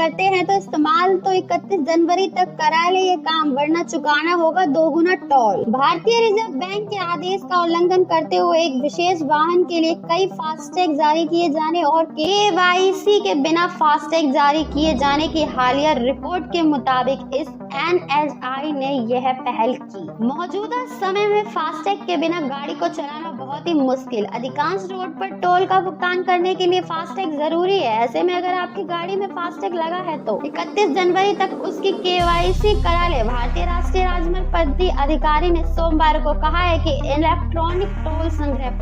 करते हैं तो इस्तेमाल तो 31 जनवरी तक करा ले ये काम, वरना चुकाना होगा 2 गुना टोल। भारतीय रिजर्व बैंक के आदेश का उल्लंघन करते हुए एक विशेष वाहन के लिए कई फास्टैग जारी किए जाने और KYC के बिना फास्टैग जारी किए जाने की हालिया रिपोर्ट के मुताबिक इस NHAI ने यह पहल की। मौजूदा समय में फास्टैग के बिना गाड़ी को चलाना बहुत ही मुश्किल। अधिकांश रोड पर टोल का भुगतान करने के लिए फास्टैग जरूरी है। ऐसे में अगर आपकी गाड़ी में फास्टैग लगा है तो 31 जनवरी तक उसकी KYC करा ले। भारतीय राष्ट्रीय राजमार्ग पद्धति अधिकारी ने सोमवार को कहा है कि इलेक्ट्रॉनिक टोल संग्रह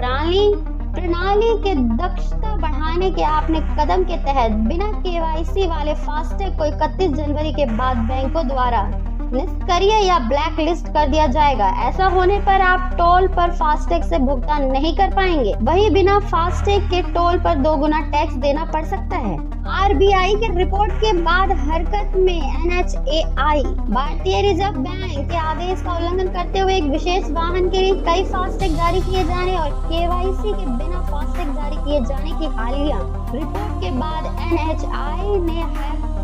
प्रणाली के दक्षता बढ़ाने के अपने कदम के तहत बिना KYC वाले फास्टैग को 31 जनवरी के बाद बैंकों द्वारा निष्क्रिय या ब्लैक लिस्ट कर दिया जाएगा। ऐसा होने पर आप टोल पर फास्टैग से भुगतान नहीं कर पाएंगे। वहीं बिना फास्टैग के टोल पर 2 गुना टैक्स देना पड़ सकता है। RBI के रिपोर्ट के बाद हरकत में NHAI भारतीय रिजर्व बैंक के आदेश का उल्लंघन करते हुए एक विशेष वाहन के लिए कई फास्टैग जारी किए जाने और KYC के बिना फास्टैग जारी किए जाने की हालिया रिपोर्ट के बाद NHAI ने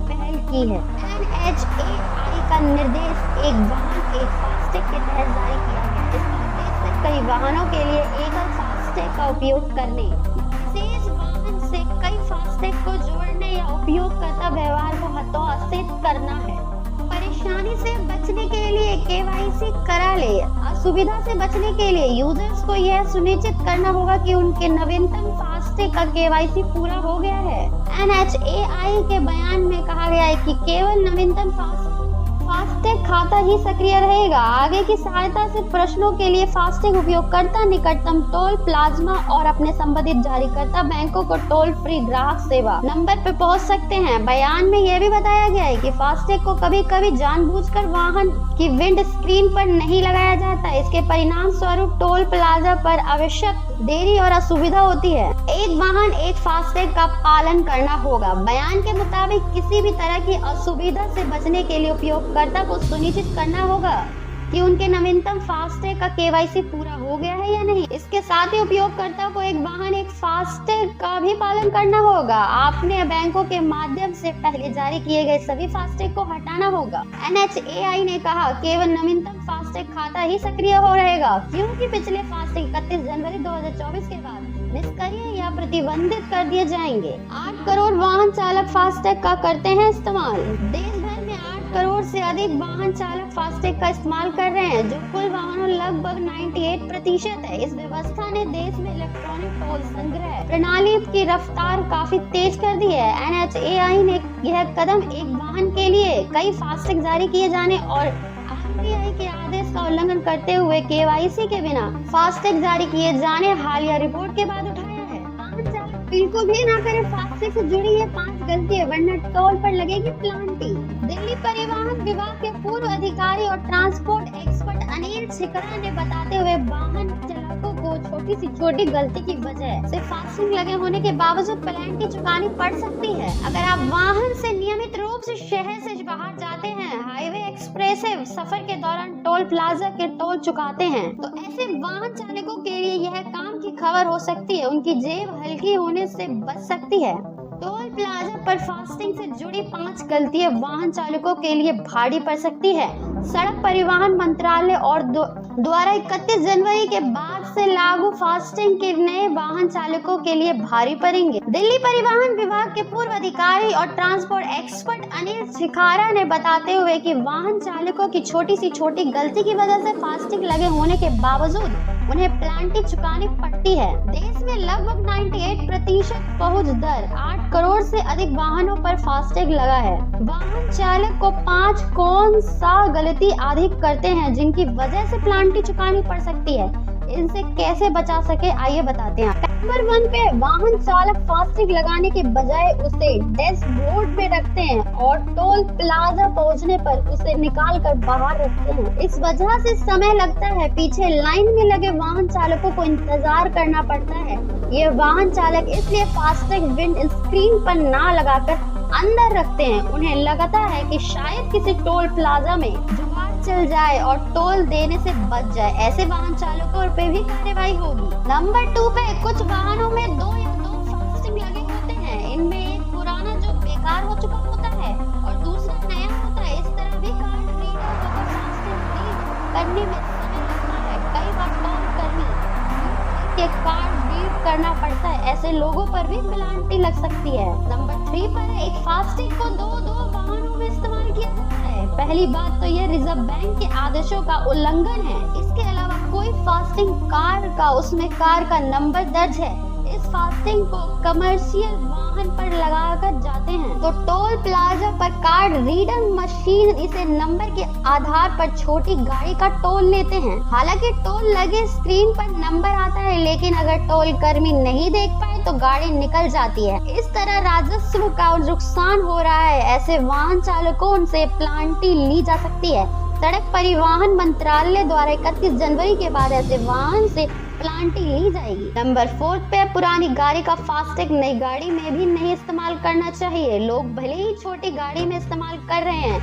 पहल की है। NHAI का निर्देश एक वाहन एक फास्टैग के तहत जारी किया गया। इसका उद्देश्य कई वाहनों के लिए एकल फास्टैग का उपयोग करने, विशेष वाहन से कई फास्टैग को जोड़ने या उपयोगकर्ता व्यवहार को हतोत्साहित करना है। परेशानी से बचने के लिए KYC करा ले। असुविधा से बचने के लिए यूजर्स को यह सुनिश्चित करना होगा कि उनके नवीनतम फास्टैग का KYC पूरा हो गया है। NHAI के बयान में कहा गया है कि केवल नवीनतम फास्टैग खाता ही सक्रिय रहेगा। आगे की सहायता से प्रश्नों के लिए फास्टैग उपयोगकर्ता निकटतम टोल प्लाज्मा और अपने संबंधित जारीकर्ता बैंकों को टोल फ्री ग्राहक सेवा नंबर पर पहुंच सकते हैं। बयान में यह भी बताया गया है कि फास्टैग को कभी कभी जानबूझकर वाहन की विंड स्क्रीन पर नहीं लगाया जाता। इसके परिणाम स्वरूप टोल प्लाजा पर आवश्यक देरी और असुविधा होती है। एक वाहन एक फास्टैग का पालन करना होगा। बयान के मुताबिक किसी भी तरह की असुविधा से बचने के लिए उपयोगकर्ता को सुनिश्चित करना होगा कि उनके नवीनतम फास्टैग का KYC पूरा हो गया है या नहीं। इसके साथ ही उपयोगकर्ता को एक वाहन एक फास्टैग का भी पालन करना होगा। आपने बैंकों के माध्यम से पहले जारी किए गए सभी फास्टैग को हटाना होगा। NHAI ने कहा केवल नवीनतम फास्टैग खाता ही सक्रिय हो रहेगा, क्योंकि पिछले फास्टैग 31 जनवरी 2024 के बाद निष्क्रिय या प्रतिबंधित कर दिए जाएंगे। 8 करोड़ वाहन चालक फास्टैग का करते हैं इस्तेमाल। देश भर में 8 करोड़ से अधिक वाहन चालक फास्टैग का इस्तेमाल कर रहे हैं, जो कुल वाहनों लगभग 98% है। इस व्यवस्था ने देश में इलेक्ट्रॉनिक टोल संग्रह प्रणाली की रफ्तार काफी तेज कर दी है। NHAI ने यह कदम एक वाहन के लिए कई फास्टैग जारी किए जाने और RBI के आदेश का उल्लंघन करते हुए KYC के बिना फास्टैग जारी किए जाने हालिया रिपोर्ट के बाद उठाया है। वाहन चालक बिल्कुल भी ना करे फास्टैग से जुड़ी ये 5 गलतियां, वरना टोल पर लगेगी प्लांटी। दिल्ली परिवहन विभाग के पूर्व अधिकारी और ट्रांसपोर्ट एक्सपर्ट अनिल छिकरा ने बताते हुए वाहन चालकों को छोटी सी छोटी गलती की वजह से फास्टैग लगे होने के बावजूद पेनल्टी चुकानी पड़ सकती है। अगर आप वाहन से नियमित रूप से शहर से बाहर जाते हैं, हाईवे एक्सप्रेस सफर के दौरान टोल प्लाजा के टोल चुकाते हैं, तो ऐसे वाहन चालकों के लिए यह काम की खबर हो सकती है। उनकी जेब हल्की होने से बच सकती है। टोल प्लाजा पर फास्टैग से जुड़ी 5 गलतियां वाहन चालकों के लिए भारी पड़ सकती है। सड़क परिवहन मंत्रालय और द्वारा 31 जनवरी के बाद से लागू फास्टैग के नए वाहन चालकों के लिए भारी पड़ेंगे। दिल्ली परिवहन विभाग के पूर्व अधिकारी और ट्रांसपोर्ट एक्सपर्ट अनिल छिकारा ने बताते हुए कि वाहन चालकों की छोटी सी छोटी गलती की वजह से फास्टैग लगे होने के बावजूद उन्हें पेनल्टी चुकानी पड़ती है। देश में लगभग 98% पहुंच दर 8 करोड़ से अधिक वाहनों पर फास्टैग लगा है। वाहन चालक को 5 कौन सा गलती अधिक करते हैं जिनकी वजह से पेनल्टी चुकानी पड़ सकती है। इनसे कैसे बचा सके आइए बताते हैं। नंबर 1 पे वाहन चालक फास्टैग लगाने के बजाय उसे डैशबोर्ड पे रखते हैं और टोल प्लाजा पहुंचने पर उसे निकाल कर बाहर रखते हैं। इस वजह से समय लगता है। पीछे लाइन में लगे वाहन चालकों को इंतजार करना पड़ता है। ये वाहन चालक इसलिए फास्टैग विंड स्क्रीन पर ना लगाकर अंदर रखते हैं। उन्हें लगता है कि शायद किसी टोल प्लाजा में जुगाड़ चल जाए और टोल देने से बच जाए। ऐसे वाहन चालकों पे भी कार्रवाई होगी। नंबर 2 पे कुछ वाहनों में 2 फास्टैग लगे होते हैं। इनमें एक पुराना जो बेकार हो चुका होता है और दूसरा नया होता है। इस तरह भी कार्ड रीडर को फास्टैग रीड करने में समय लगता है। कई बार टोल कर्मी के कार्ड रीड करना पड़ता है, ऐसे लोगों पर भी पेनाल्टी लग सकती है। नंबर 3 पर है, एक फास्टैग को दो वाहनों में इस्तेमाल किया जाता है। पहली बात तो यह रिजर्व बैंक के आदेशों का उल्लंघन है। इसके अलावा कोई फास्टैग कार का उसमें कार का नंबर दर्ज है, इस फास्टैग को कमर्शियल वाहन पर लगाकर जाते हैं तो टोल प्लाजा पर कार्ड रीडर मशीन इसे नंबर के आधार पर छोटी गाड़ी का टोल लेते हैं। हालांकि टोल लगे स्क्रीन पर नंबर आता है, लेकिन अगर टोल कर्मी नहीं देख पाए तो गाड़ी निकल जाती है। इस तरह राजस्व का नुकसान हो रहा है। ऐसे वाहन चालकों से पेनाल्टी ली जा सकती है। सड़क परिवहन मंत्रालय द्वारा 31 जनवरी के बाद ऐसे वाहन से पेनाल्टी ली जाएगी। नंबर 4 पे पुरानी गाड़ी का फास्टैग नई गाड़ी में भी नहीं इस्तेमाल करना चाहिए। लोग भले ही छोटी गाड़ी में इस्तेमाल कर रहे हैं,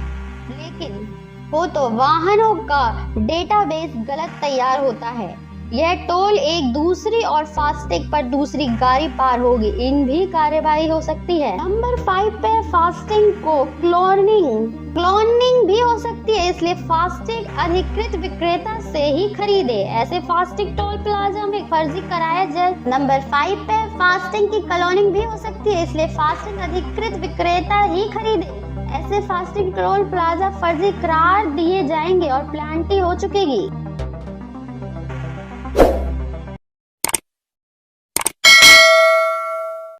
लेकिन हो तो वाहनों का डेटाबेस गलत तैयार होता है। यह टोल एक दूसरी और फास्टैग पर दूसरी गाड़ी पार होगी, इन भी कार्यवाही हो सकती है। नंबर 5 पे फास्टैग को क्लोनिंग भी हो सकती है, इसलिए फास्टैग अधिकृत विक्रेता से ही खरीदे। ऐसे फास्टैग टोल प्लाजा में फर्जी कराया जाए। नंबर 5 पे फास्टैग की क्लोनिंग भी हो सकती है, इसलिए फास्टैग अधिकृत विक्रेता ही खरीदे। ऐसे फास्टैग टोल प्लाजा फर्जी करार दिए जाएंगे और पेनाल्टी हो चुकेगी।